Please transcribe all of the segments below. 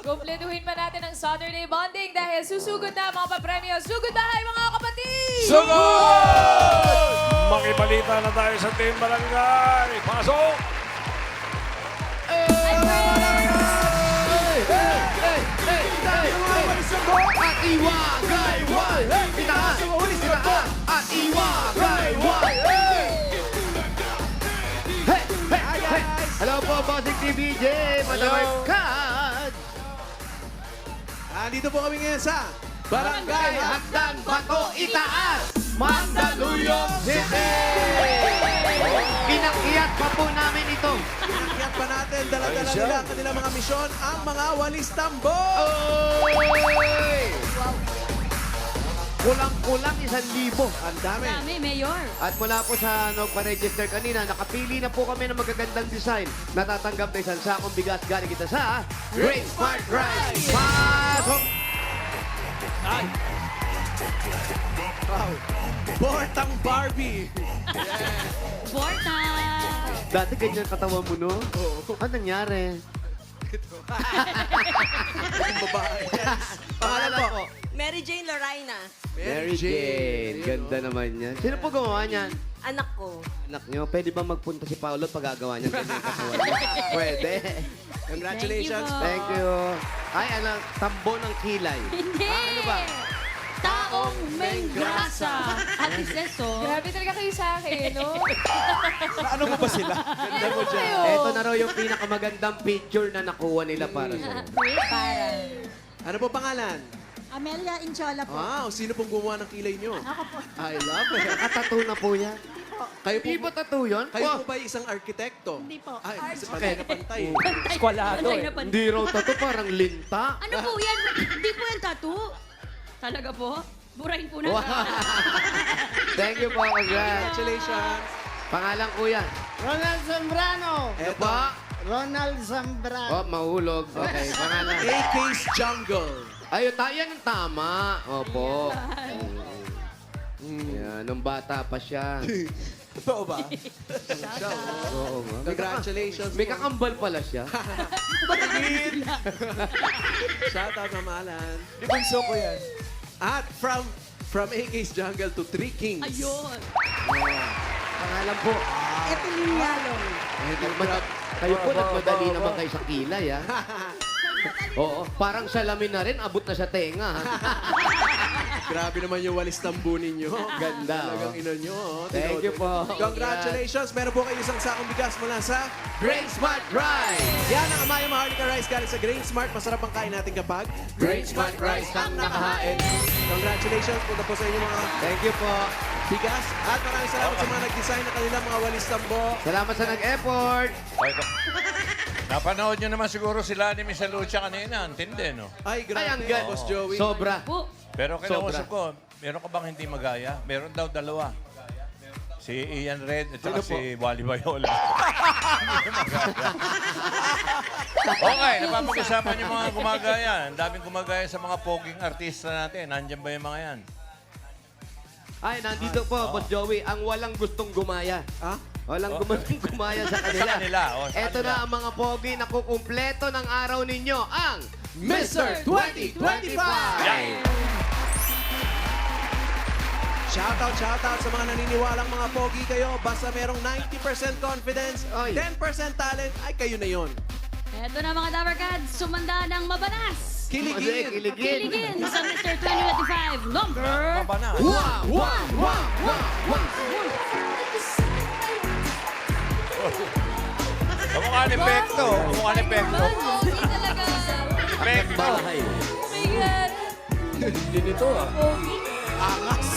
Kumpletuhin pa natin ang Saturday bonding dahil susugod na mga papremyo. Sugod bahay mga kapatid! Sugod! Makibalita na tayo sa Team Barangay. Pasok! At iwagayway! Itaas! Itaas! At iwagayway! Hey! Hey! Hey! Hello po, Bossing TVJ! Madamay Kad! Andito po kami ngayon sa Barangay Hagdan Bato Itaas! Mandaluyong City! Inakyat pa po namin ito. Inakyat pa natin, dala-dala nila ang kanilang mga misyon, ang mga walis tambo! Oy! Kulang-kulang 1,000. Ang dami. Kami, Mayor. At mula po sa nagpa-register kanina, nakapili na po kami ng magagandang design. Natatanggap na isang sakong bigas galing kita sa Great Smart Rice. Pasok! Ay! Wow! Bortang Barbie! Borta! Dati ganyan katawan mo, no? Oo. Ano nangyari? Ang babae. Pangalan po? Mary Jane Loraina, Mary Jane. Ganda naman yan. Sino po gumawa niyan? anak ko. Anak niyo, pwede ba magpunta si Paolo at pagagawa niya ganyan katawan niya? Pwede. Congratulations. Thank you. Ay, ano, tambo ng kilay. Hindi! Ano ba? Taong may grasa. At iseso. Grabe talaga kayo sa akin, no? Ano mo ba sila? Ganda mo dyan. Ito na raw yung pinakamagandang picture na nakuha nila para sa. Para. Ano po pangalan? Amelia Inchola po. Wow, sino pong gumawa ng kilay nyo? Ako po. I love it. Nakatattoo na po yan. Kayo Hindi ba po, tattoo yun? kayo Oh, po ba isang arkitekto? Hindi po. Ay, kasi pantay na pantay. Eskwalado eh. Hindi raw tattoo, parang linta. Ano po yan? Hindi po yan tattoo. Talaga po? Burahin po na. Wow. Thank you po, congrats. Congratulations. Pangalan kuya. Ronald Zambrano. Ano Eto, ba? Ronald Zambrano. Oh, mahulog. Okay, pangalan. AK's Jungle. Ayun, yan ang tama. Opo. Yan, nung bata pa siya. Totoo ba? Oo nga. Congratulations. May kakambal pala siya. Shout out mamalan. Di bunso ko yan. At from AK's Jungle to Three Kings. Ayun. Pangalan po. Evelyn Yalong. Kayo po, nagmadali naman kayo sa kilay, ha? Oo, parang salamin na rin, abot na sa tenga, ha? Grabe naman yung walis tambo ninyo. Ganda, Talagang oh. ino nyo. Oh. Thank you po. Congratulations. Meron po kayo isang sakong bigas mula sa Great Smart Rice! yan ang Amaya Maharlika Rice galing sa Grain Smart. Masarap ang kain natin kapag Great Smart Rice ang nakahain. Congratulations. Punta po sa inyo mga Thank you po. bigas. At maraming salamat sa mga nag-design ng kanilang mga walis tambo. Salamat sa nag-effort. Napanood nyo naman siguro sila ni Miss Lucia kanina. Antindi, no? Ay, Ay, ang grabe. ganda. Boss Joey. Sobra. Po. Pero kinausap ko, meron ka bang hindi magaya? Meron daw dalawa. Si Ian Red at saka si Wally Bayola. Hindi magaya. Okay, napapag-usapan yung mga gumagaya. Ang daming gumagaya sa mga poging artista natin. Nandyan ba yung mga yan? Ay, nandito po, Boss Joey, ang walang gustong gumaya. Ha? Walang gustong gumaya sa kanila. Sa kanila, oh, sa Ito kanila. na ang mga pogi na kukumpleto ng araw ninyo, ang Mr. 2025! Yan. Shoutout sa mga naniniwalang mga pogi kayo. Basta merong 90% confidence, Ay. 10% talent, ay kayo na yon. Eto na mga Tower Cats, sumanda ng mabanas. Kiligin! Kiligin. Kiligin sa Mr. 2025 number... Mabana. Kamukha ni Pekto. Kamukha ni Pekto. Pogi talaga. Pekto. Bahay. Oh my God. Hindi nito, ah. Pogi. Angas!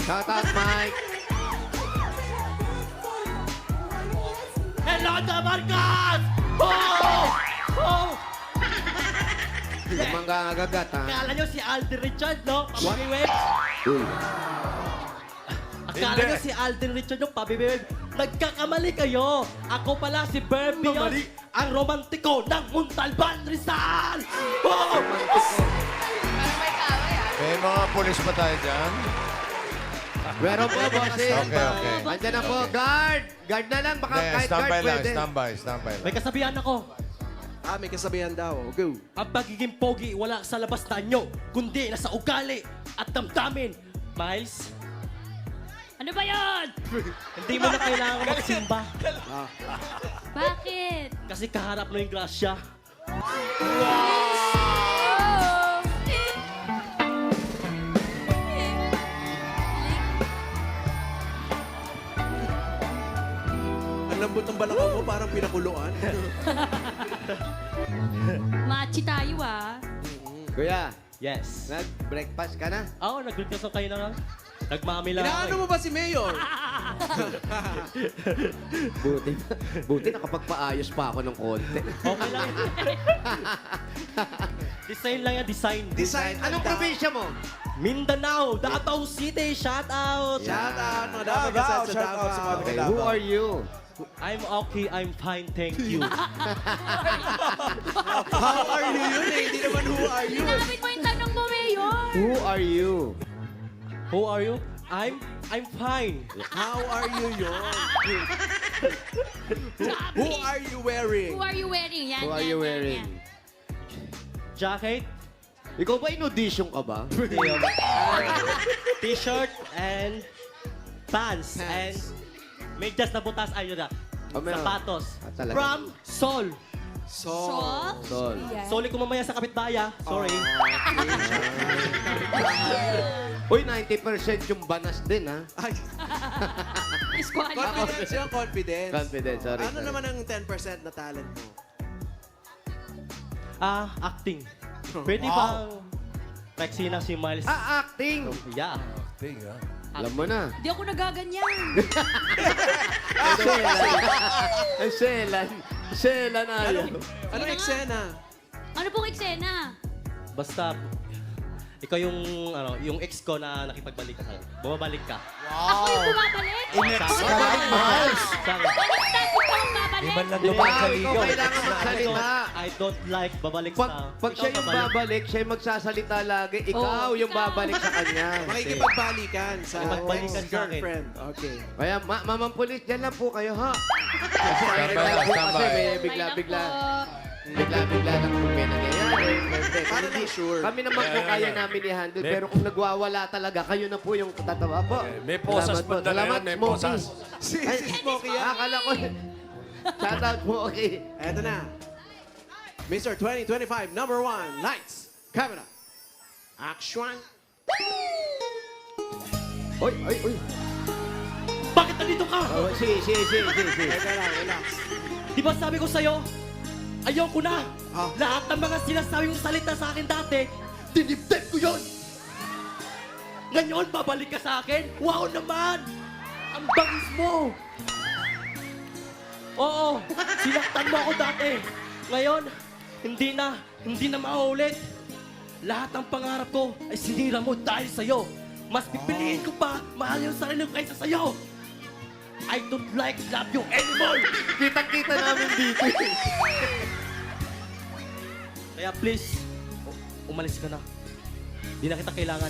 Shout out, Mike. Hello, Damarcas! Oh! Oh! Lumang ka agagat, ha? Akala nyo si Alden Richard, no? Pabibiweg. Uy. Akala Hindi. nyo si Alden Richard, no? Pabibiweg. Nagkakamali kayo. Ako pala si Barbie yun, ang romantiko ng Montalban, Rizal! Oh! May mga pulis pa tayo dyan. Meron po, bossing. Okay. Andyan na po, guard. Guard na lang, baka kahit guard pwede. Standby lang. May kasabihan ako. May kasabihan daw. Go. Ang pagiging pogi wala sa labas na nyo, kundi nasa ugali at damdamin. Miles, Ano ba yun? hindi mo na kailangan magsimba Bakit? kasi kaharap na yung grasya. Ang lambot ng balakang mo, parang pinakuluan. Machi tayo ah. Kuya, Yes. nag-breakfast ka na? Oo, nag-breakfast kayo na lang. Nagmami lang Inaano ako mo ba si Mayor? Buti nakapagpaayos pa ako ng konti. Okay lang. Design lang yan, design. Design. Anong probinsya mo? Mindanao, Davao City, shout out! Shout out, mga Davao Gazette sa Davao. Okay, who are you? I'm okay, I'm fine, thank you. How are you yun eh? Hindi naman who are you. Ginamit mo yung tanong mo, Mayor. Who are you? Who are you? I'm fine. How are you yun? Who are you wearing? Who are you wearing? Yan, Who are yan, you yan, wearing? yan. Jacket, Ikaw ba in-audition ka ba? t-shirt, and pants. And medyas na butas, ayun na. Oh, meron. Sapatos. Ah, talaga? From Sol. So, Sol. Soli ko mamaya sa kapitbaya. Sorry. Uy, 90% yung banas din, ha? ay, Disqualified. confidence yun, confidence. Confidence, sorry. Ano sorry. naman ang 10% na talent mo? Acting. Pwede bang Rexina si Miles? Acting! Yeah. Alam mo na. Di ako nagaganyan. Selan ayaw. Anong eksena? Ano pong eksena? Basta, ikaw yung ex ko na nakipagbalik ka. Bumabalik ka. Ako yung bumabalik? Sorry. Baliktad ko pa ang babalik. Ikaw kailangan magsalita. I don't like babalik Pag siya yung babalik, siya yung magsasalita lagi. Ikaw Oo, yung ikaw. babalik sa kanya. Makikipagbalikan sa Makikipagbalikan sa akin. ex-girlfriend. Okay. Kaya, Mamang Pulis, dyan lang po kayo, ha? Kasi may bigla-bigla. Bigla-bigla lang po may nangyayari. Para lang sure. Kami naman po kaya namin i-handle. Pero kung nagwawala talaga, kayo na po yung tatawa po. May posas Salamat po. pa talaga, Salamat, may Smokey. posas. Si Smokey yan. Akala ko. Shout out, Smokey. Eto na. Mr. 2025, number 1, lights, camera, action. Oy, oy, oy. Bakit nandito ka? Oh, si. Teka lang, relax. Di ba sabi ko sa'yo, ayaw ko na. Ah. Lahat ng mga sinasabi mong salita sa akin dati, dinibdib ko yun. Ngayon, babalik ka sa akin? Wow naman! Ang bangis mo! Oo, sinaktan mo ako dati. Ngayon, hindi na mauulit. Lahat ng pangarap ko ay sinira mo dahil sa'yo. Mas pipiliin ko pa, mahal yung sarili ko kaysa sa'yo. I don't love you anymore! Kitang-kita namin dito. Kaya please, umalis ka na. Di na kita kailangan.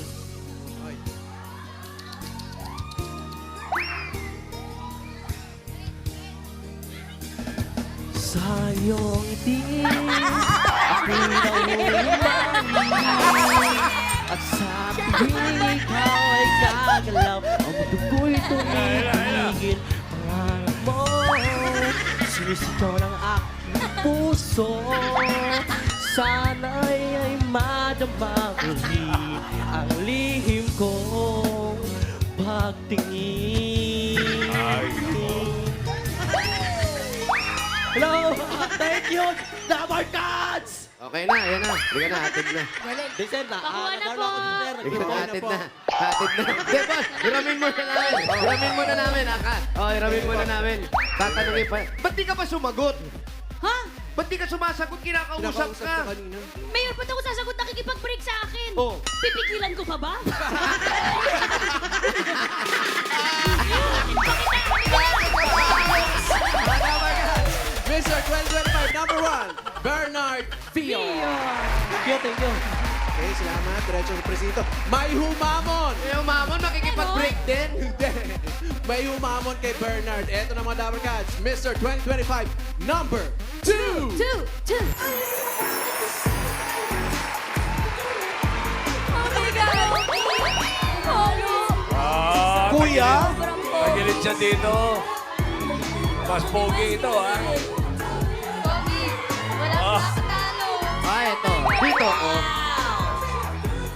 Sa iyong itin, ako'y nauulang. At sa tuwing ikaw ay gagalaw, ang dugo'y tumigil. Pangarap mo, sinisigaw ng aking puso. Sana'y ay madama uli ang lihim kong pagtingin. Hello! Thank you! Dabar Cats! Okay na, yan na. Hindi ka na, hatid na. Listen na. Pakuha na po. Hindi ka na, hatid na. Hatid na. Diba? Hiramin mo na namin. Hiramin mo na namin, Aka. Oh, hiramin mo na namin. Tatanungin pa. Ba't di ka pa sumagot? Ha? Ba't di ka sumasagot? Kinakausap Kinakausap ka. ka kanina. Mayor, ba't ako sasagot nakikipag-break sa akin? Oh. Pipigilan ko pa ba? Mr. 2025, number 1, Bernard Fio. Thank you. Okay, salamat. Diretso sa presinto. May humamon! Eh, umamon, makikipag-break din. Hindi. May humamon kay Bernard. Eto na mga Dabber Cats. Mr. 2025, number 2. Two. ah. Sobrang po. Nagilit siya dito. Mas pogi ito, ha? Pogi, wala makakatalo. Eto. Dito, oh.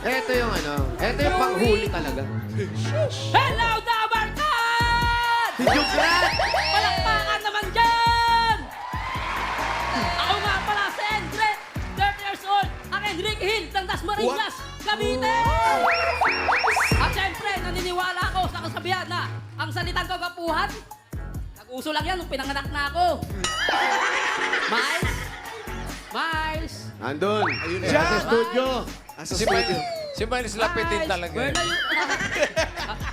Eto yung ano. Eto yung panghuli talaga. Hello, Dabarkan! Si Jugrat! Palakpakan naman dyan! Ako nga pala si Endret, 30 years old, ang Enrique Hill ng Dasmariñas, Cavite! At syempre, naniniwala ako sa kasabihan na ang salitang kagapuhan, nag-uso lang yan nung pinanganak na ako. Miles? Miles? Andun. Ayun na. Sa studio. Asa studio. Si Miles Lapitin Miles, talaga. where na you?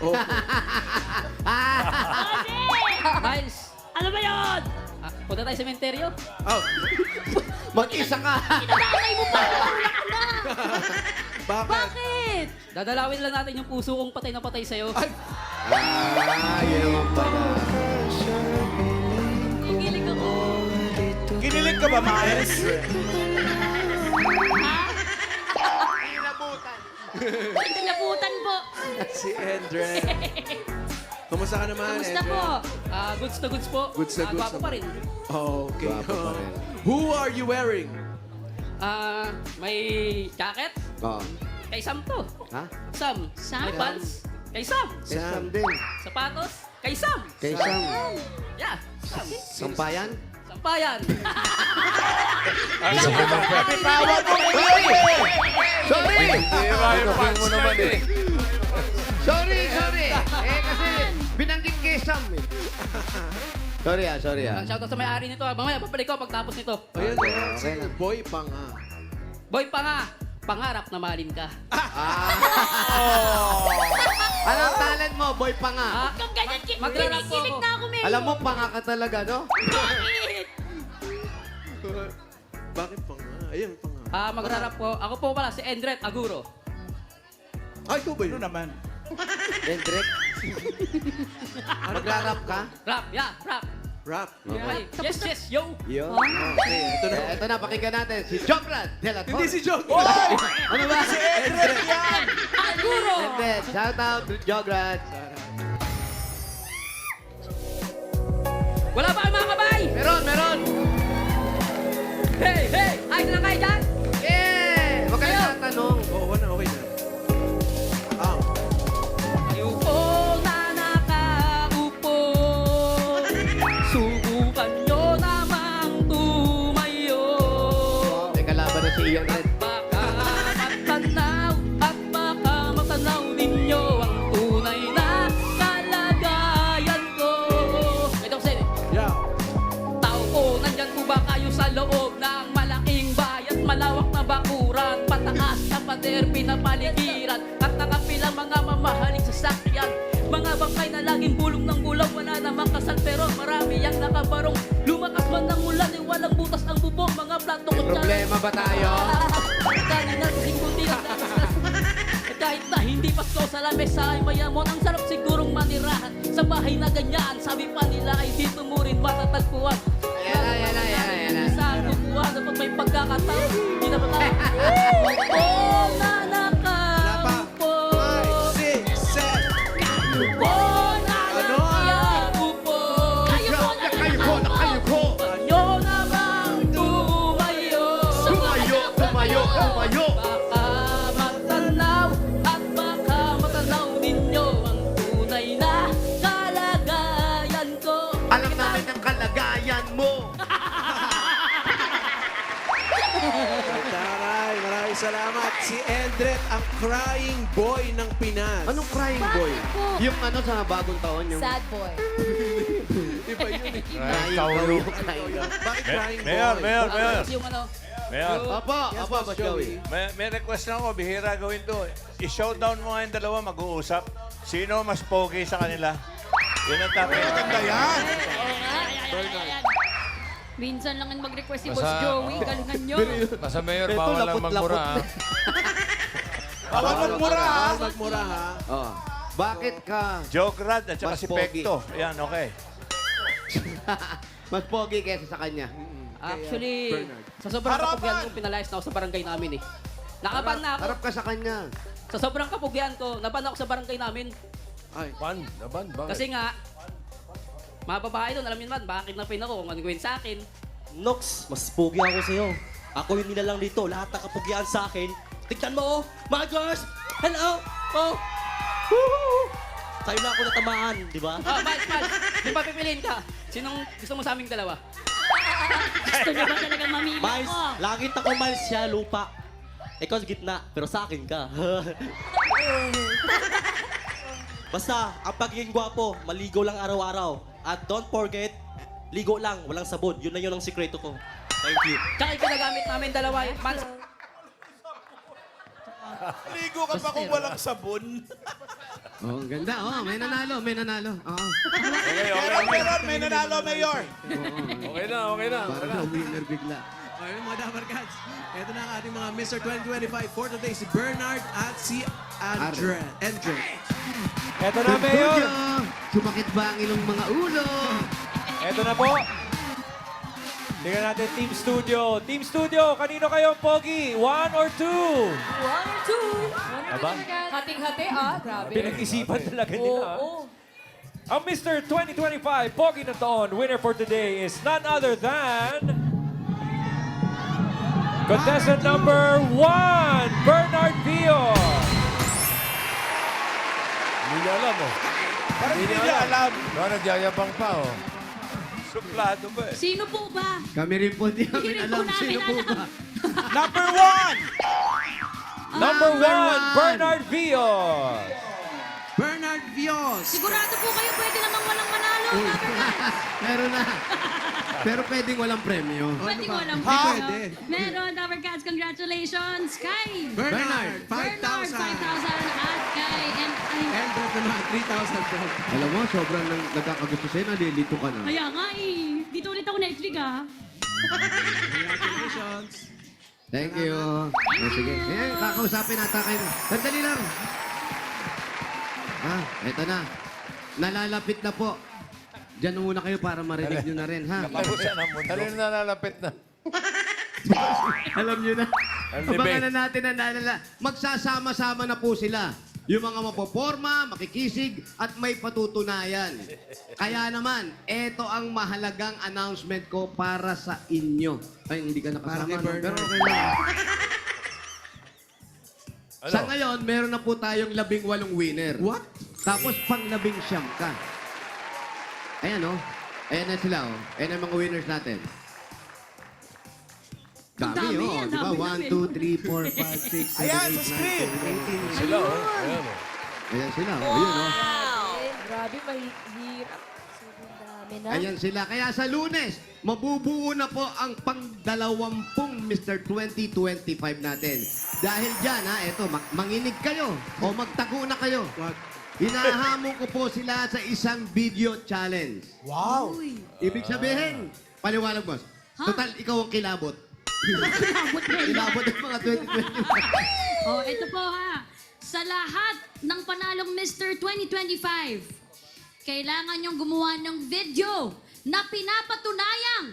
Oh. Miles, ano ba yun? Punta tayo sa sementeryo? Oh. Mag-isa ka. Kinakatay mo pa! Wala ka na! Bakit? Bakit? Dadalawin lang natin yung puso kong patay na patay sa'yo. Ay, Yun naman pala. Kikilig ako. Kinilig ka ba, Miles? Pinabutan po. si Andre. Kumusta ka naman, Kamusta Andre? po? Goods to goods po. Goods na goods Gwapo pa naman. rin. Oh, okay. Gwapo pa rin. Who are you wearing? May jacket. Oh. Kay Sam to. Ha? Sam. Sam? May pants. Kay Sam. Kay Sam din. Sapatos. Kay Sam. Kay Sam. Yeah. Sam. Sampayan? Sampayan. Bitawan mo ngayon eh. Sorry! Iba-ibang mo naman eh. Sorry! Kasi binanggit kay Sam eh. Sorry ah. Shoutout sa may-ari nito. Mamaya, babalik ko pagtapos nito. Ayun, Okay na. Boy pa nga. Boy pa nga. Pangarap na mahalin ka. Anong talent mo, boy pa nga? Kung ganyan, kinikilig na ako, Mayor. Alam mo, panga ka talaga, no? Bakit? Bakit pa nga? Ayun, pa nga. Magrarap po. Ako po pala si Endret Aguro. Ay, ikaw ba yun? Ano naman? Dendrek? Maglarap ka? Rap, yeah, rap. Rap. Ay, yes, yo. Yun. Okay, ito na. Ito na, pakinggan natin. Si Jograd de la Torre. Hindi si Jog. Ano ba? Si Aguro. Endred. Shout out to Jograd. Wala ba kayo mga kabay? Meron! Hey, hey! Ayos na kayo dyan? Yeah! Huwag ka na tatanong. Oo, okay na. Ayupo na nakaupo. Subukan nyo namang tumayo. May kalaban na si Ian Red. Baka matanaw at baka matanaw ninyo ang tunay na kalagayan ko. Ito kasi, Yeah. tao po, nandyan po ba kayo sa loob ng malaking bayan, malawak na bakuran, pataas na pader, pinapaligiran, at nakapilang mga mamahaling sasakyan, mga bangkay na laging bulong ng bulaw, wala namang kasal pero marami ang nakabarong, lumakas man ng ulan, walang butas ang bubong, mga platong May problema ba tayo? Kanina kasing kunti lang nakaskas. Kahit na hindi pasko sa lamesa ay mayamon, ang sarap sigurong manirahan sa bahay na ganyan. Sabi pa nila ay dito mo rin matatagpuan. Ayan na. Sa kukuha dapat may pagkakataon. Hindi na ba tayo? na nakaupo. 5, 6, 7. Oh, na Ano? nakaupo. Kayo po na Kayo namang tumayo. Tumayo! Baka matanaw at baka matanaw ninyo ang tunay na kalagayan ko. Alam namin ang kalagayan mo. Taray, maraming salamat. Si Endret, ang crying boy ng Pinas. Anong crying boy? Yung ano sa bagong taon, yung... Sad boy. Iba yun eh. Crying Kaulo. boy. Crying boy. Bakit crying boy? Mayor. Yung ano, Mayor. Apa, Boss Joey. May request lang ako, bihira gawin to. I-showdown mo nga yung dalawa, mag-uusap. Sino mas pogi sa kanila? Yun ang topic. Maganda yan. minsan lang mag-request si Boss Joey, galingan nyo. Basta Mayor, Ito, bawal lang lapot-lapot magmura. na. Bawal magmura ha. Bawal magmura ha. Oh. Bakit ka Jograd at saka Mas si pogi. Pekto. Yan, okay. mas pogi kaysa sa kanya? Actually, Bernard. sa sobrang Harapan! kapugyan ko, pinalayas na ako sa barangay namin eh. Nakaban na ako. Harap ka sa kanya. Sa sobrang kapugyan ko, naban ako sa barangay namin. Ay. Kasi nga, mga babae doon, alam niyo naman, bakit na ako kung ano gawin sa akin. Nox, mas pogi ako sa'yo. Ako yung nilalang dito, lahat nakapugian sa akin. Tignan mo, mga girls! Hello! Oh! Woohoo! Sa'yo na ako natamaan, di ba? Oh, Miles, kung papipiliin ka, sinong gusto mo sa aming dalawa? Gusto niyo ba talagang mamili Miles, ako? langit ako, Miles, siya, lupa. Ikaw sa gitna, pero sa akin ka. Basta, ang pagiging gwapo, maligo lang araw-araw. At don't forget, ligo lang, walang sabon. Yun na yun ang sikreto ko. Thank you. Tsaka yung ginagamit namin dalawa, Miles. Ligo ka pa kung walang sabon. Oh, ang ganda. Oh, may nanalo, may nanalo. Oo. Meron, may nanalo, Mayor. Okay na. Parang na winner bigla. Okay, mga Dabar Cats. Ito na ang ating mga Mr. 2025 for today, si Bernard at si Andre. Eto na, Mayor. Sumakit ba ang ilong mga ulo? Eto na po. Tingnan natin Team Studio. Team Studio, kanino kayo pogi? 1 or 2? 1 or 2. Aba? Hating-hati, grabe. Pinag-isipan talaga nila. Oo. Ang Mr. 2025 Pogi na taon, winner for today is none other than... Contestant number 1, Bernard Vios. Hindi niya alam, oh. Parang hindi niya alam. Nagyayabang pa, oh. Suplado ba eh? Sino po ba? Kami rin po di Hindi namin rin po alam namin sino po alam. ba. Number 1! Number 1, one. Bernard Vios. Bernard Vios. Sigurado po kayo pwede namang walang manalo. Meron na. Pero pwedeng walang premyo. Pwede ko walang Hindi premyo. pwede. Meron, Dabar Cats, congratulations kay Bernard, Bernard, 5,000. 5,000 at kay And Brett naman, 3,000 po. Alam mo, sobrang nagkakagusto sa'yo, nalilito ka na. Kaya nga eh. Dito ulit ako Netflix ah. Congratulations. Thank you. Oh, sige. Eh, kakausapin nata kayo. Sandali lang. Eto na. Nalalapit na po. Diyan muna kayo para marinig nyo na rin, ha? Kapusan ang mundo. Alin na lalapit na? Alam nyo na. Ang Abangan debate. na natin ang nalala. Magsasama-sama na po sila. Yung mga mapoporma, makikisig, at may patutunayan. Kaya naman, eto ang mahalagang announcement ko para sa inyo. Ay, hindi ka nakasama. Para kay no? Bernard. Pero okay lang. Ano? Sa ngayon, meron na po tayong 18 winner. What? Tapos pang 19 ka. Ayan, oh. Ayan na sila, oh. Ayan ang mga winners natin. Ang Dami, dami, oh. ang Di ba? dami. 1, 2, 3, 4, 5, 6, 7, 8, 9, Ayan, sa 10, screen. 11, 12. Sila, oh. Ayan, oh. Ayan sila, oh. Ayun, oh. Grabe, mahirap. Sobrang dami na. Ayan sila. Kaya sa Lunes, mabubuo na po ang pang-20 Mr. 2025 natin. Dahil dyan, ha, eto, manginig kayo o magtago na kayo. What? Hinahamon ko po sila sa isang video challenge. Wow! Ibig sabihin, paliwanag, boss. Total, ikaw ang kilabot. Kilabot ng mga 2025. Oh, ito po ha. Sa lahat ng panalong Mr. 2025, kailangan niyong gumawa ng video na pinapatunayang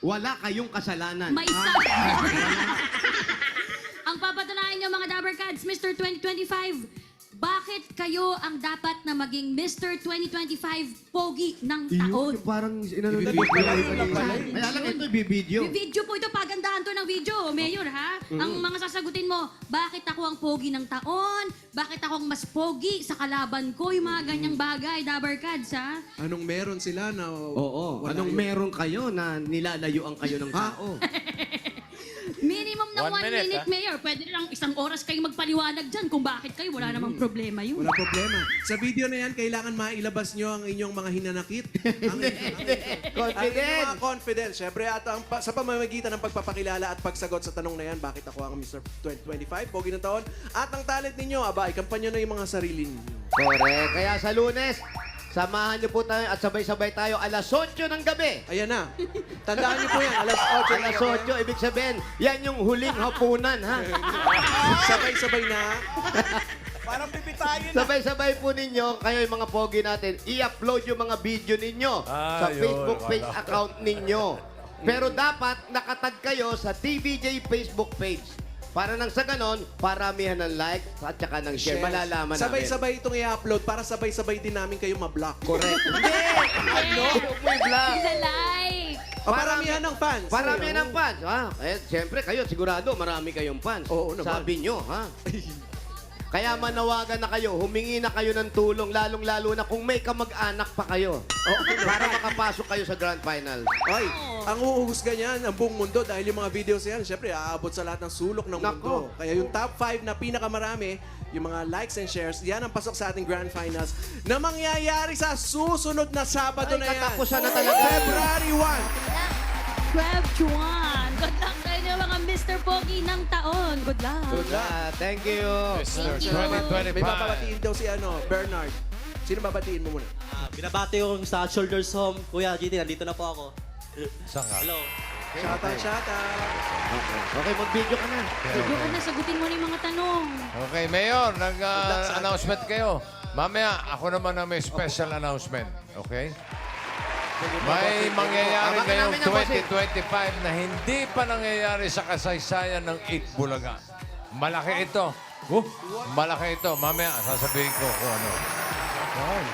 Wala kayong kasalanan. may Ang papatunayan niyo mga Dabber Cats, Mr. 2025, bakit kayo ang dapat na maging Mr. 2025 Pogi ng taon? Yung parang inano na Ibibidyo video. lang pala Kaya lang ito, ibibidyo. Yung video po ito, pagandahan to ng video, Mayor, ha? Ang mga sasagutin mo, bakit ako ang pogi ng taon? Bakit ako ang mas pogi sa kalaban ko? Yung mga ganyang bagay, Dabber Cats, ha? Anong meron sila na... Oo. wala Anong yun? meron kayo na nilalayuan kayo ng tao? Minimum na 1 1 minute, minute, Mayor. Pwede lang isang oras kayong magpaliwanag dyan kung bakit kayo. Wala namang problema yun. Wala problema. Sa video na yan, kailangan mailabas nyo ang inyong mga hinanakit. Ang Confident! mga confidence. Siyempre, at sa pamamagitan ng pagpapakilala at pagsagot sa tanong na yan, bakit ako ang Mr. 2025, Pogi ng taon, at ang talent ninyo, ikampanyo na yung mga sarili ninyo. Correct. Kaya sa Lunes, samahan niyo po tayo at sabay-sabay tayo alas 8 ng gabi. Ayan na. Tandaan niyo po yan, alas 8. Alas 8, ibig sabihin, yan yung huling hapunan, ha? Sabay-sabay na. Parang bibitayin na. Sabay-sabay po ninyo, kayo yung mga pogi natin, i-upload yung mga video ninyo sa Yun. Facebook page Wala. account ninyo. Pero dapat nakatag kayo sa TVJ Facebook page. Para nang sa ganon, paramihan ng like at saka ng share. Malalaman namin. Sabay-sabay itong i-upload para sabay-sabay din namin kayo ma-block. Correct. Hindi! Ano? May vlog. Isa like. O, paramihan ng fans. Paramihan ng fans. Ha? Eh, siyempre, kayo, sigurado, marami kayong fans. Oo naman. Sabi nyo, ha? Kaya manawagan na kayo, humingi na kayo ng tulong, lalong-lalo na kung may kamag-anak pa kayo. Para makapasok kayo sa Grand Final. Ay, ang uuhusga niyan, ang buong mundo, dahil yung mga videos yan, syempre, aabot sa lahat ng sulok ng mundo. Kaya yung top 5 na pinakamarami, yung mga likes and shares, yan ang pasok sa ating Grand Finals na mangyayari sa susunod na Sabado na yan. Katapusan na talaga. February 1. 12 Juan. Good luck sa inyo mga Mr. Pogi ng taon. Good luck. Good luck. Thank you. Thank you. 2025. May babatiin daw si Bernard. Sino babatiin mo muna? Binabati ko sa Shoulders Home. Kuya GT, nandito na po ako. Saan ka? Hello. Shoutout. Okay, mag-video ka na. Sige ka na, sagutin mo na yung mga tanong. Okay, Mayor, nag-announcement kayo. Mamaya, ako naman na may special announcement. Okay? May mangyayari ngayong 2025 na hindi pa nangyayari sa kasaysayan ng 8 Bulaga. Malaki ito. Malaki ito. Mamaya, sasabihin ko kung ano.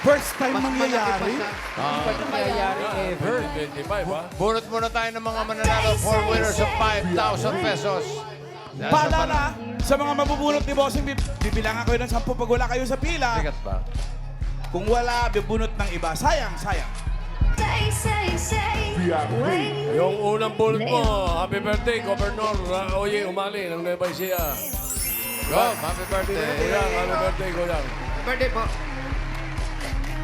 First time mangyayari. Nangyayari ever. 25, ha? Bunot muna tayo ng mga mananalo. 4 winners of 5,000 pesos. Paalala, sa mga mabubunot ni Bossing, bibilangan kayo ng 10 pag wala kayo sa pila. Tigat pa. Kung wala, bibunot ng iba. Sayang, sayang. Yung unang bullet mo, happy birthday, Governor Oye Umali ng Nueva Ecija. Go, happy birthday. Kuyang, happy birthday, Kuyang. Birthday po.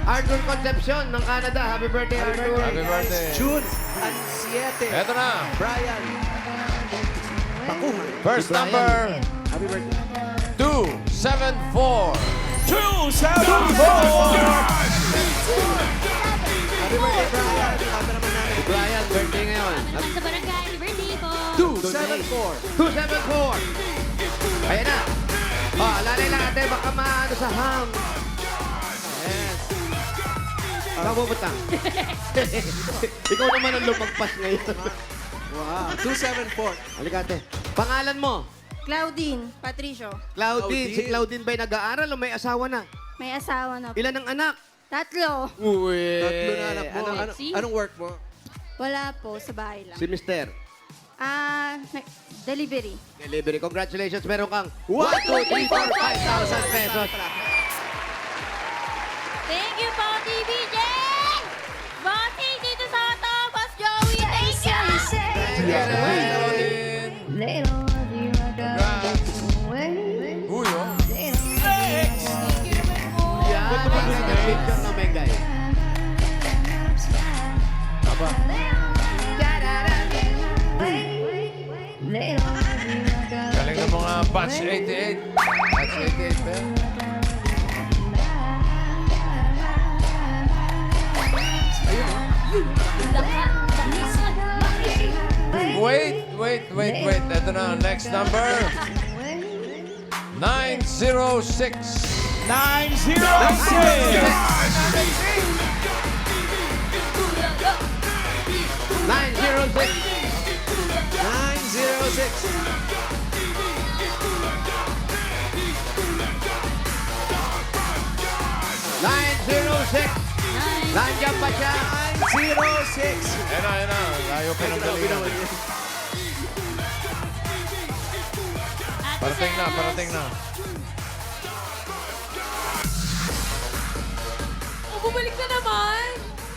Arthur Concepcion ng Canada. Happy birthday, Arthur. Happy birthday. June 7. Eto na. Brian. Pakuhan. First number, Happy birthday. 274. 274! Happy birthday, Brian. Kata naman namin. Brian, birthday ngayon. Naman sa barangay, birthday po. 274. 274. Ayan na. Alalay lang natin, baka maano sa ham. Yes. Saan pupunta? Ikaw naman ang lumagpas ngayon. Wow. 274. Halika ate. Pangalan mo? Claudine, Patricio. Claudine. Si Claudine ba'y nag-aaral o may asawa na? May asawa na po. Ilan ang anak? 3. Uy. Tatlo na anak mo. Ano? Anong work mo? Wala po, sa bahay lang. Si Mister. Delivery. Delivery. Congratulations. Meron kang 1, 2, 3, 4, 5,000 pesos. Thank you po, TVJ! Bossing dito sa ato, Boss Joey. Thank you! Uy, oh. Thank you naman po. Picture na Mengay. Aba. Galing ng mga batch 88. Batch 88, man. Wait. Ito na, next number. 906. 906! 906. Nandiyan pa siya. 906. Ayan na. Layo pa ng galingan. Parating na. Bumalik na naman.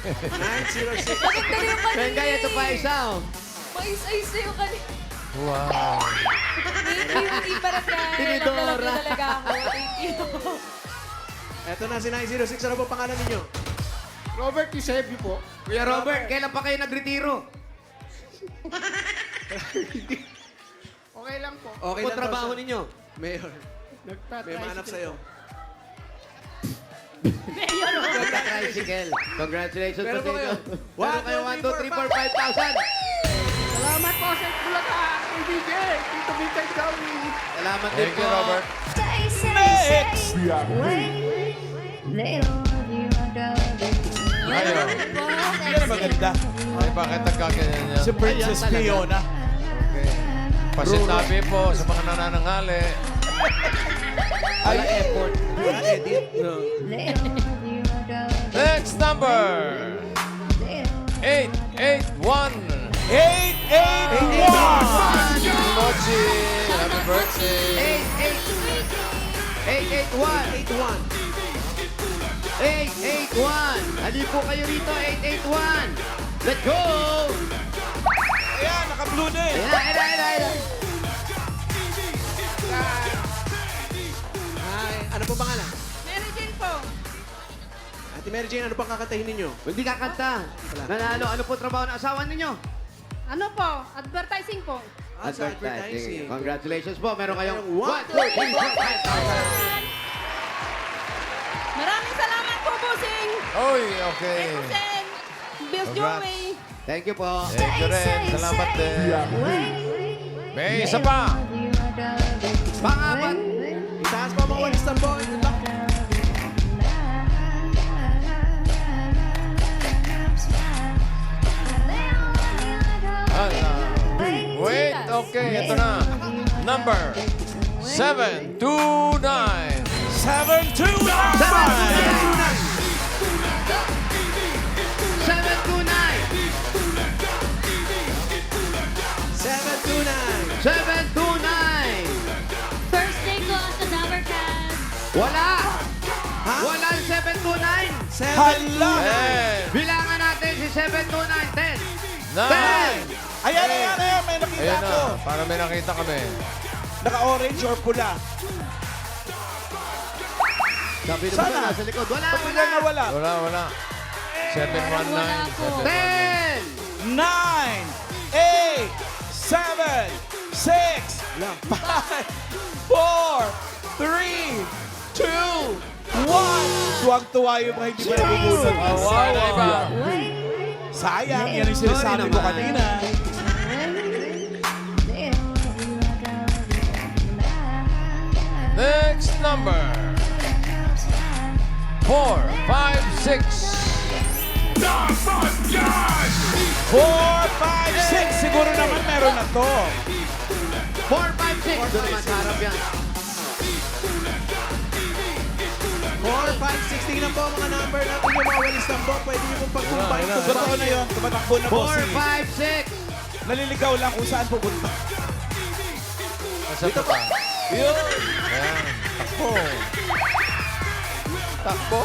906. Maganda rin yung kanina. Mengay, ito pa isa. Oh. Mais-ayos na yung kanina. Wow. Thank you, hindi barangay. Tinidora. Naglalagay talaga ako. Thank you. Eto na si 906. Ano po pangalan ninyo? Robert Eusebio po. Kuya Robert, kailan pa kayo nagretiro? Okay lang po. Okay Kung lang trabaho daw siya. ninyo? Mayor. May manap sa'yo. Tricycle. Congratulations Meron po po sa kayo. inyo. Meron kayo 1, 2, 3, 4, 5,000. Salamat po sa Bulaga, KBJ, Tito Vincent Joey. Salamat din Thank po. you, Robert. Next! Ayaw. Yan ang maganda. Ay, bakit nagkaganyan yan? Si Princess Ayan talaga. Fiona. Okay. Pasitabi po sa mga nanananghali. Ay, effort. Edit. No. Next number. 881. 881! Mochi, happy birthday. 881. 881. Hali po kayo rito, 881. Let's go! Ayan, naka-blue na eh. Ayan. Hi. Ano po pangalan? Mary Jane po. Ate Mary Jane, ano pang kakatahin ninyo? Hindi kakanta. Nanalo, ano po trabaho ng asawa ninyo? Ano po? Advertising po. Sa advertising. Congratulations po. Meron kayong One, 1, 2, 3, 4, 5,000. Maraming salamat po, Bossing. Oy, okay. Sen. Bills Congrats. Joey. Thank you po. Thank you rin. Salamat din. May isa pa. Pangapat. Itaas pa mga walis ng boy. Wait, okay, ito na. Number 729. 729! 729. 729. First day ko sa Dabber Cats. Wala. Ha? Wala ang 729. Hala! 10, Bilangan natin si 729. 10. 9. Ayan, may nakita Ayan ko. na, para may nakita kami. Naka-orange or pula. Sabi naman Sana. nasa likod. Wala, Pag wala. biglang nawala. Wala. 719. 10. 9, 8, 7, 6, 5, 4, 3, 2, 1. Tuwag-tuwa yung mga hindi pa nabubulot. Wow. Sayang, yan yung sinasabi Sorry ko naman. kanina. Next number. 4, 5, 6. 4, 5, 6. Siguro naman meron na to. 4, 5, 6. Doon naman sa harap yan. 4, 5, 6. Tingnan po ang mga number natin yung mga walis ng boy. Pwede nyo pong pag-combine. Totoo na yun. Tumatakbo na 4, bossing. 5, 6. Naliligaw lang kung saan pupunta. Nasa pa pa. Yun. Ayan. Takbo. Takbo.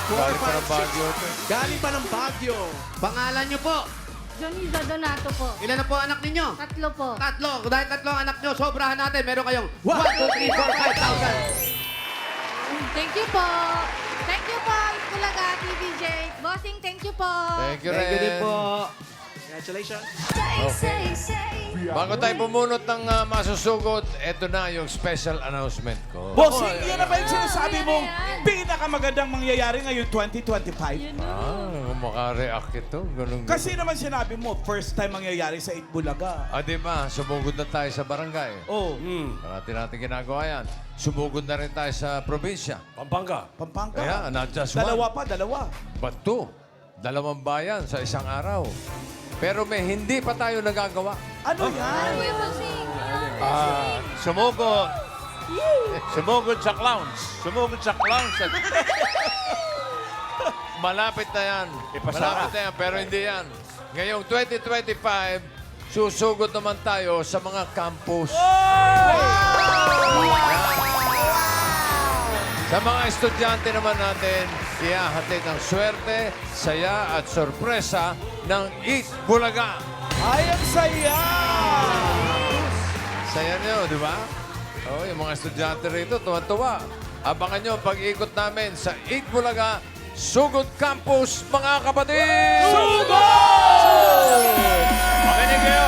4, Galing pa ng 5, 6. Baguio ito. Galing pa ng Baguio. Pangalan nyo po. Jonisa Donato po. Ilan na po anak ninyo? 3 po. 3. Dahil 3 ang anak nyo, sobrahan natin. Meron kayong 1, 2, 3, 4, 5,000. Thank you po. Thank you po, Bulaga TVJ. Bossing, thank you po. Thank you Thank you din rin. po. Congratulations. Okay. Bago tayo pumunot ng masusugot, ito na yung special announcement ko. Bossing, yan na ba yung sinasabi yan mong na yan. pinakamagandang mangyayari ngayon 2025? Maka-react ito. Ganun. Kasi naman sinabi mo, first time mangyayari sa Itbulaga. Di ba? Sumugod na tayo sa barangay. Oh, Parati natin ginagawa yan. Sumugod na rin tayo sa probinsya. Pampanga. Kaya, not just one. Dalawa. But two. 2 bayan sa isang araw. Pero may hindi pa tayo nagagawa. Ano yan? Sumugod. Sumugod sa clowns. Malapit na yan. Malapit na yan, pero hindi yan. Ngayong 2025, susugod naman tayo sa mga campus. Sa mga estudyante naman natin, ihahatid ang swerte, saya at sorpresa ng Eat Bulaga. Ay, ang saya! Saya niyo, di ba? Oh, yung mga estudyante rito, tuwa-tuwa. Abangan nyo pag-ikot namin sa Eat Bulaga, Sugod Campus, mga kapatid! Makinig kayo.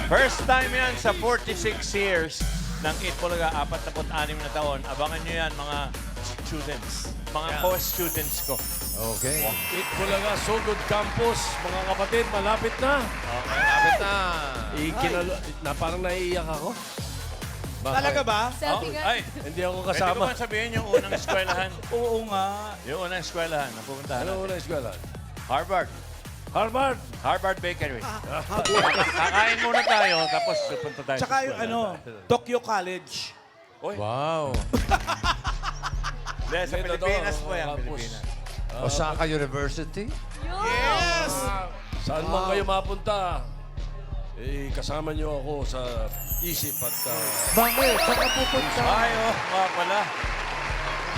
First time yan sa 46 years ng Eat Bulaga, 46 na taon. Abangan nyo yan, mga students. Mga co-students ko. Okay. Eat Bulaga, Sugod Campus, mga kapatid, malapit na. Okay, lapit na. Parang naiiyak ako. Bakit? Talaga ba? Selfie ka. Ay, hindi ako kasama. Pwede ko ba sabihin yung unang eskwelahan? Oo nga. Yung unang eskwelahan na pupuntahan natin. Ano eskwela? Harvard. Harvard. Harvard Bakery. Kakain muna tayo, tapos punta tayo Tsaka sa yung school. Tokyo College. Wow. Hindi, sa Pilipinas po yan, Pilipinas. Osaka University? Yes! Saan man kayo mapunta, kasama niyo ako sa isip at Bakit? Saan ka pupunta? Ay, nga pala.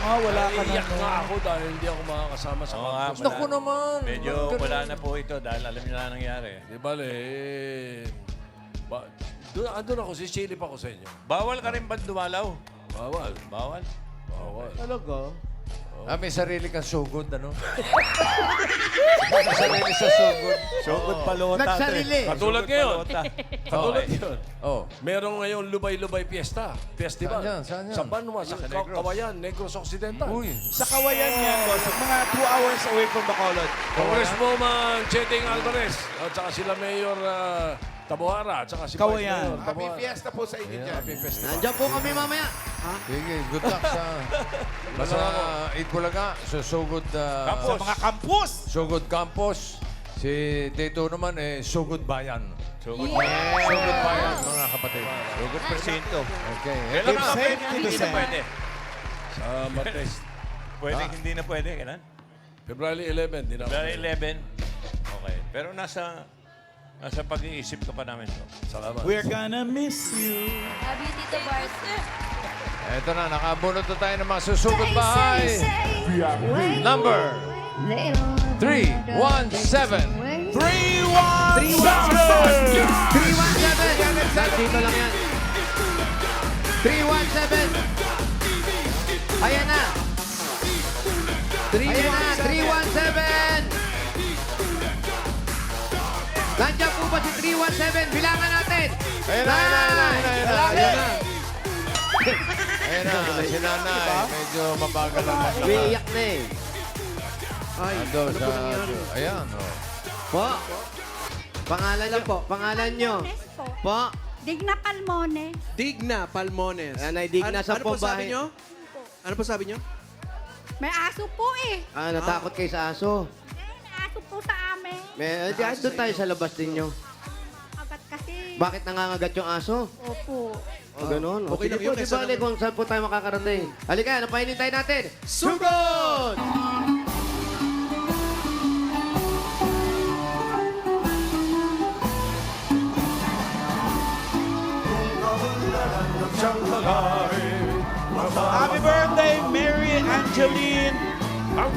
Wala ka na. iyak nga ako dahil hindi ako makakasama sa Oo nga, campus. Naku naman. Medyo wala na po ito dahil alam niyo na nangyari. Di bale, andun ako, sisilip ako sa inyo. Bawal ka rin ba dumalaw? Bawal. Bawal? Bawal. Talaga? May sarili kang sugod, ano? May sarili sa sugod. Sugod palota. Nagsarili. Katulad ngayon. Katulad Okay. yun. Oh. Merong ngayon Lubay-Lubay Festival. Saan yan? Saan yan? Sa Banwa, sa Negros. Kawayan, Negros Occidental. Uy. Sa Kawayan yan, boss. Mga 2 hours away from Bacolod. Congresswoman Cheting Alvarez at saka sila Mayor Tabohara at saka si Kawayan. Vice Mayor Tabohara. Fiesta po sa inyo dyan. Happy Festival. Nandiyan po kami mamaya. Sige, good luck sa... Basta Itbulaga, sa Sugod... Sa mga campus. Sugod Campus. Si Tito naman, Sugod Bayan. Sugod Sugod Bayan, mga kapatid. Sugod presinto. Okay. Kailan Keep ka safe, pwede? keep Hindi na safe. pwede. Sa Martes. Pwede, hindi na pwede. Kailan? February 11, di na ako. February 11. Okay. Pero nasa pag-iisip ka pa namin to. Salamat. We're gonna miss you. Love you, Tito Bart. Eto na, nakabunot na tayo ng mga susugod bahay. Number 317. 317! Dito lang yan. 317! Ayan na! Ayan na, 317! Nandiyan po ba si 317? Bilangan natin! Ayan na, ayan na, ayan na, ayan na, ayan na. Ayan na, si nanay. Medyo mabagal ang maglakad. Umiiyak na eh. Ay, Ando ano sa... po nangyari? Ayan, oh. Po, pangalan niyo po. Pangalan niyo. Po. Digna Palmone. Digna Palmones. Ayan, ay Digna sa ano po sabi Pombahe. nyo? Ano po sabi nyo? May aso po eh. Natakot kayo sa aso. May aso po sa amin. Doon tayo sa labas ninyo. Agad kasi. Bakit nangangagat yung aso? Opo. O, ganun. O, Okay sige lang po, yun, di kaysa bali naman- kung saan po tayo makakarating. Halika, ano pa hinintay natin? Sugod! Happy birthday, Mary Angeline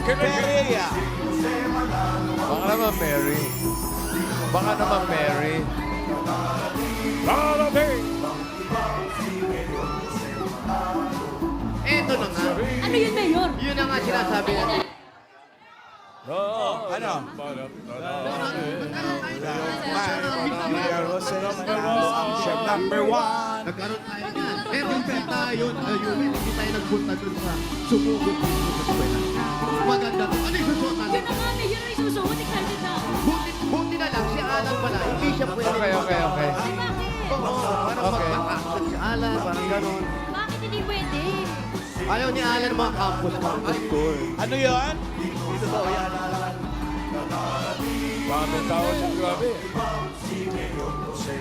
Pereira. Baka naman Mary. Baka naman Mary. Eto na nga. Ano yun, Mayor? Yun na nga sinasabi natin. Ano? Number 1. Nagkaroon tayo niyan. Pero tayo, hindi tayo nagpunta dun sa sumugod dito sa eskwela. Maganda to. Ano yung susuot natin? Yun na nga, Mayor. Ay, susuot. Excited na ako. Buti na lang, si Alan pala. Hindi siya pwede. Okay. Ay, bakit? Oo, parang Okay. mag-action si Alan, parang gano'n. Bakit hindi pwede? Ayaw ni Alan mga campus tour. Ano yun? Marami tao dyan, grabe.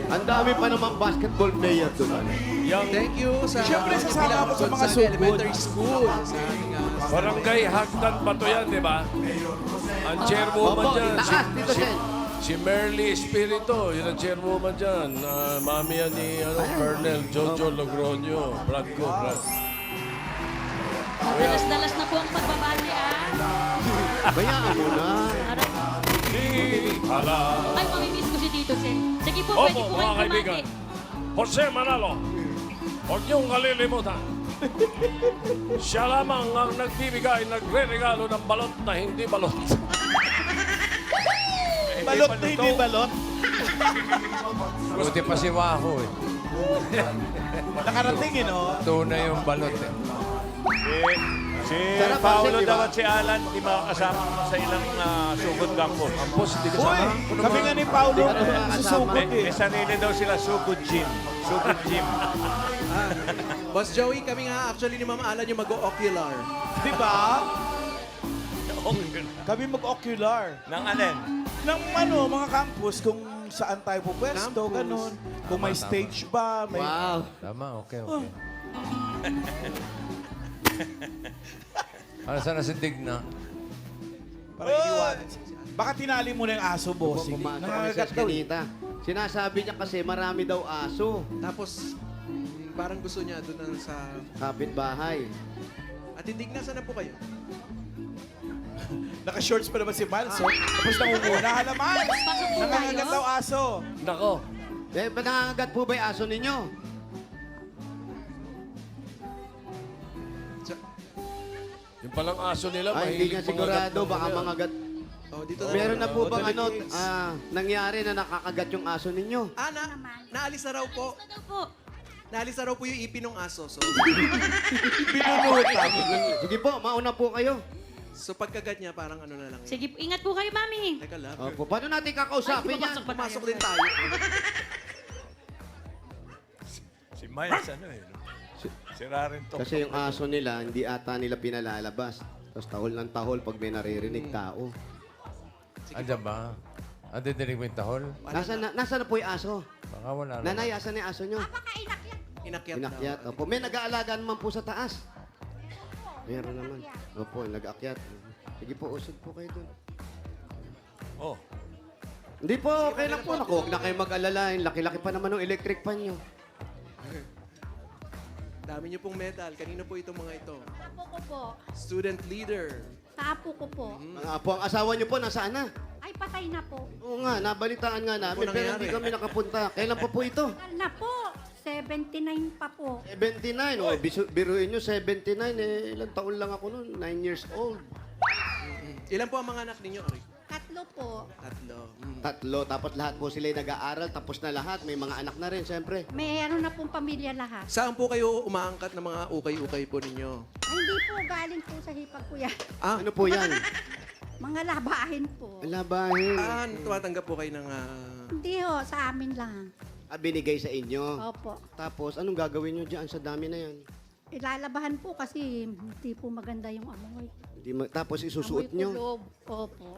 Ang dami pa naman basketball player doon. Thank you sa... Siyempre, sasama ako sa mga Gonzaga sugod. Elementary School. Sa aming, Barangay Hagdan pa to yan, di ba? Ang chairwoman Opo, dyan, itaas dito, Sen. si Merly Espirito, yun ang chairwoman dyan. Mami yan ni Colonel Jojo Logroño. Brad ko, Brad. Dalas-dalas na po ang pagbabati, ah. Bayaan mo na. Ay, mamimiss ko si Tito Sen. Sige po, Opo, pwede po mga kayo kaibigan. bumati. Jose Manalo, huwag niyong kalilimutan. Siya lamang ang nagbibigay, nagre-regalo ng balot na hindi balot. Balot na hindi balot. Buti pa si Waho, eh. Nakarating, no? Tunay yung balot, eh. Si Sarap Paolo kasi, di daw ba? at si Alan, di makakasama sa ilang sugod campus. Campus, hindi Uy, kasama. kami nga ni Paolo kasama. susugod May eh. sarili daw sila sugod gym. Sugod gym. Boss Joey, kami nga actually ni Mama Alan yung mag-o-ocular. Di ba? Kami mag-ocular. Ng alin? Ng mga campus, kung saan tayo pupwesto, Campus. ganun. Kung may stage ba, may... Wow. Tama, okay. Ano sana si Digna? Parang iniwanan siya. Baka tinali mo na yung aso, bossing. Pumasok kami sa Nangangagat daw eh. Escanita. Sinasabi niya kasi marami daw aso. Tapos, parang gusto niya doon sa... Kapitbahay. At Digna, saan na po kayo? Naka-shorts pa naman si Miles, oh. Tapos nangunguna. Halaman! Nangangagat daw aso. Nako. Nangangagat po ba yung aso ninyo? Yung palang aso nila, Ay, hindi nga mahilig sigurado. mangagat Baka ng mga gat... Oh, dito Meron na po Oh, bang dali, kids. nangyari na nakakagat yung aso ninyo? Naalis na raw po. Ano daw po? Naalis na raw po yung ipin ng aso. So, Binunutan. Sige po, mauna po kayo. so pagkagat niya, parang ano na lang. yun. Sige, ingat po kayo, Mami. Teka lang. Opo, paano natin kakausapin yan? Pumasok din tayo. Si Miles, ano eh. Sira rin to. Kasi yung aso nila, hindi ata nila pinalalabas. Tapos tahol ng tahol pag may naririnig tao. Andiyan ba? Didinig mo yung tahol? Nasaan na po yung aso? Baka wala na. Nanay, asan na yung aso nyo? Inakyat Inakyat. daw. Opo, may nag-aalaga naman po sa taas. Meron naman. Opo, nag-akyat. Sige po, usod po kayo dun. Oh. Hindi po, okay lang po. Naku, huwag na kayo mag-alala. Yung laki-laki pa naman ng electric fan nyo. Dami niyo pong medal. Kanino po itong mga ito? Apo ko po. Student leader. Sa apo ko po. Ang apo, ang asawa nyo po, nasaan na? Ay, patay na po. Oo nga, nabalitaan nga namin, Ano po pero nangyari? hindi kami nakapunta. Kailan pa po ito? Tagal na po. 79 pa po. 79. Oh, biruin nyo, 79. Ilang taon lang ako noon. 9 years old. Ilan po ang mga anak ninyo, Ari? 3 po. 3. Tatlo. Tapos lahat po sila nag-aaral. Tapos na lahat. May mga anak na rin, siyempre. May ano na pong pamilya lahat. Saan po kayo umaangkat ng mga ukay-ukay po ninyo? Ay, hindi po. Galing po sa hipag ko yan. Ano po yan? Mga labahin po. Labahin. Tumatanggap po kayo ng... Hindi ho, sa amin lang. Binigay sa inyo. Opo. Tapos, anong gagawin nyo dyan sa dami na yan? Ilalabahan po kasi hindi po maganda yung amoy. Tapos isusuot nyo. Kulob. Opo.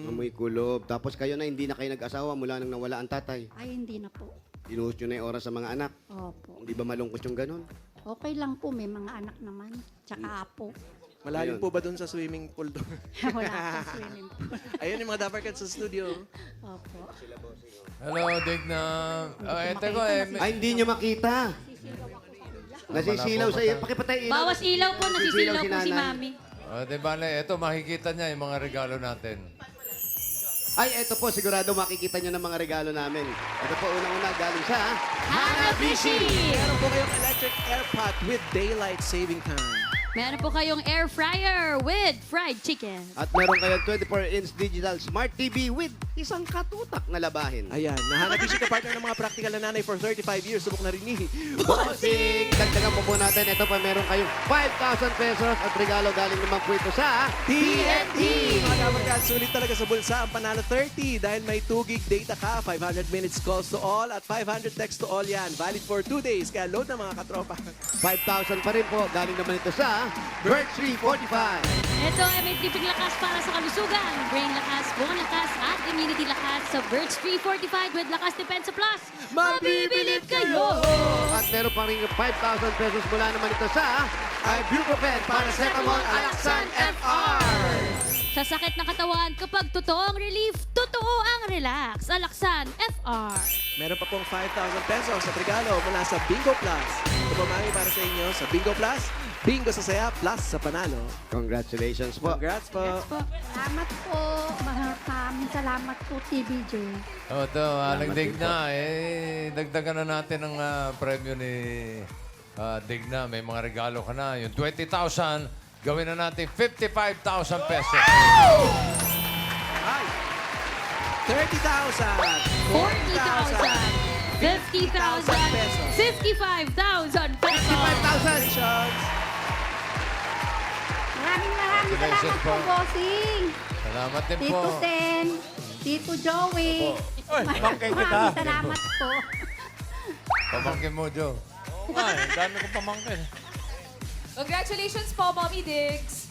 Amoy kulob. Tapos kayo na, hindi na kayo nag-asawa mula nang nawala ang tatay. Ay, hindi na po. Inuhos nyo na yung oras sa mga anak. Opo. Hindi ba malungkot yung ganun? Okay lang po, may mga anak naman. Tsaka apo. Malalim Ayun. po ba doon sa swimming pool doon? Wala po swimming pool. Ayun yung mga Dapper Cats sa studio. Opo. Hello, Digna. Eto ko eh. Ay, hindi nyo makita. Nasisilaw sa iyo. Pakipatay ilaw. Bawas ilaw po, nasisilaw po si nanay. Mami. Di bale, eto makikita niya yung mga regalo natin. Ay, eto po. Sigurado makikita nyo ng mga regalo namin. Ito po, unang-una galing sa... Hanabishi! Meron po kayong electric air pot with daylight saving time. Meron po kayong air fryer with fried chicken. At meron kayong 24-inch digital smart TV with isang katutak na labahin. Ayan, Hanabishi ka partner ng mga practical na nanay for 35 years. Subok na rin ni Bossing! Dagdagan po natin. Ito pa, meron kayong 5,000 pesos at regalo galing naman po ito sa TNT! Mga Dapper Cats, sulit talaga sa bulsa ang panalo 30 dahil may 2 gig data ka, 500 minutes calls to all at 500 text to all yan. Valid for 2 days, kaya load na mga katropa. 5,000 pa rin po. Galing naman ito sa Bird 345. Ito ay may tiping lakas para sa kalusugan. Brain lakas, bone lakas, at immunity lakas sa Birch 345 with Lakas Depensa Plus. Mabibilib kayo! At meron pa rin 5,000 pesos mula naman ito sa Ibuprofen Paracetamol Alaxan FR. Sa sakit ng katawan, kapag totoong relief, totoo ang relax. Alaxan FR. Meron pa pong 5,000 pesos sa regalo mula sa Bingo Plus. Ito po mami para sa inyo sa Bingo Plus. Bingo sa saya plus sa panalo. Congratulations po. Congrats po. Salamat po. Maraming salamat po, TVJ. O, ito, aling Digna. Dagdagan na natin ang premyo ni Digna. May mga regalo ka na. Yung 20,000, gawin na natin 55,000 pesos. Ay! 30,000! 40,000. 50,000 pesos. 55,000 pesos. 55,000! Maraming salamat po, bossing. Salamat din po. Tito Sen, Tito Joey. Oy, pamangkin kita. Maraming salamat po. Pamangkin mo, Joe. Oo nga, ang dami kong pamangkin. Congratulations po, Mommy Diggs.